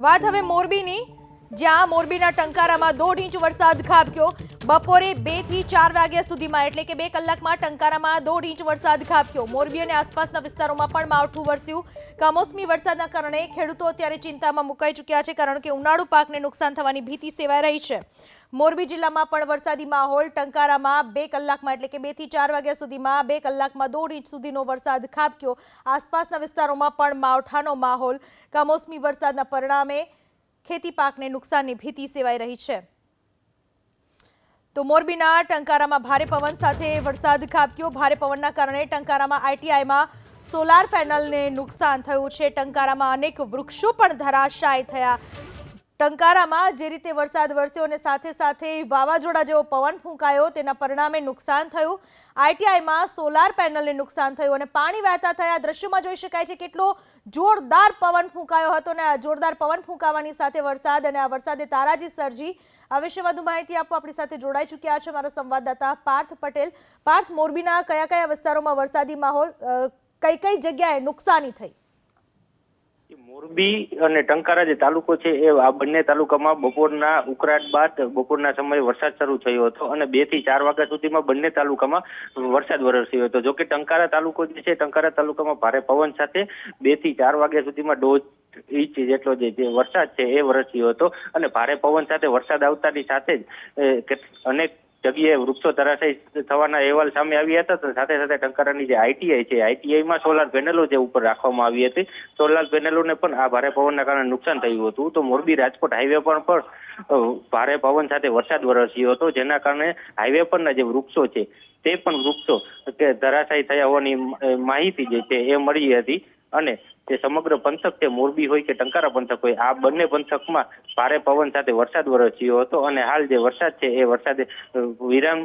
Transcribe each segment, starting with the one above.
વાત હવે મોરબીની, જ્યાં મોરબીના ટંકારામાં 1.5 ઇંચ વરસાદ ખાબક્યો। બપોરે 2 થી 4 વાગ્યા સુધીમાં એટલે કે 2 કલાકમાં ટંકારામાં 1.5 ઇંચ વરસાદ ખાબક્યો। મોરબી અને આસપાસના વિસ્તારોમાં પણ માવઠું વરસ્યું। કમોસમી વરસાદના કારણે ખેડૂતો અત્યારે ચિંતામાં મુકાઈ ચૂક્યા છે, કારણ કે ઉનાળુ પાકને નુકસાન થવાની ભીતિ સેવાઈ રહી છે। મોરબી જિલ્લામાં પણ વરસાદી માહોલ। ટંકારામાં 2 કલાકમાં એટલે કે 2 થી 4 વાગ્યા સુધીમાં 2 કલાકમાં 1.5 ઇંચ સુધીનો વરસાદ ખાબક્યો। આસપાસના વિસ્તારોમાં પણ માવઠાનો માહોલ। કમોસમી વરસાદના પરિણામે ખેતી પાકને નુકસાનની ભીતિ સેવાઈ રહી છે। તો મોરબીના ટંકારામાં ભારે પવન સાથે વરસાદ ખાબક્યો। ભારે પવનના કારણે ટંકારામાં આઈટીઆઈમાં સોલાર પેનલને નુકસાન થયું છે। ટંકારામાં અનેક વૃક્ષો પણ ધરાશાયી થયા। ટંકારામાં જે રીતે વરસાદ વરસ્યો અને સાથે સાથે વાવાઝોડા જેવો પવન ફૂંકાયો, તેના પરિણામે નુકસાન થયું। આઈટીઆઈમાં સોલાર પેનલને નુકસાન થયું અને પાણી વહેતા થયા। દ્રશ્યોમાં જોઈ શકાય છે કેટલો જોરદાર પવન ફૂંકાયો હતો અને આ જોરદાર પવન ફૂંકાવાની સાથે વરસાદ અને આ વરસાદે તારાજી સર્જી। આ વિશે વધુ માહિતી આપવા આપણી સાથે જોડાઈ ચૂક્યા છે મારા સંવાદદાતા પાર્થ પટેલ। પાર્થ, મોરબીના કયા કયા વિસ્તારોમાં વરસાદી માહોલ, કઈ કઈ જગ્યાએ નુકસાની થઈ? મોરબી અને ટંકારા જે તાલુકો છે એ આ બંને તાલુકામાં બપોરના ઉકળાટ બાદ બપોરના સમયે વરસાદ શરૂ થયો હતો અને 2 થી 4 વાગ્યા સુધીમાં બંને તાલુકામાં વરસાદ વરસ્યો હતો। જોકે ટંકારા તાલુકો જે છે, ટંકારા તાલુકામાં ભારે પવન સાથે 2 થી 4 વાગ્યા સુધીમાં 1.5 ઇંચ જેટલો જે વરસાદ છે એ વરસ્યો હતો અને ભારે પવન સાથે વરસાદ આવતાની સાથે જ અનેક જગ્યાએ વૃક્ષો ધરાશાયી થવાના અહેવાલ સામે આવ્યા હતા। તો સાથે સાથે ટંકારાની જે આઈટીઆઈ છે, આઈટીઆઈમાં સોલાર પેનલો જે ઉપર રાખવામાં આવી હતી, સોલાર પેનલોને પણ આ ભારે પવનના કારણે નુકસાન થયું હતું। તો મોરબી રાજકોટ હાઈવે પર પણ ભારે પવન સાથે વરસાદ વરસ્યો હતો, જેના કારણે હાઈવે પરના જે વૃક્ષો છે તે પણ વૃક્ષો કે ધરાશાયી થયા હોવાની માહિતી જે છે એ મળી હતી અને તે સમગ્ર પંથક છે, મોરબી હોય કે ટંકારા પંથક હોય, આ બંને પંથકમાં ભારે પવન સાથે વરસાદ વરસ્યો હતો અને હાલ જે વરસાદ છે એ વરસાદે વિરામ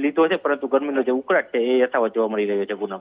લીધો છે, પરંતુ ગરમીનો જે ઉકળાટ છે એ યથાવત જોવા મળી રહ્યો છે। પૂનમ,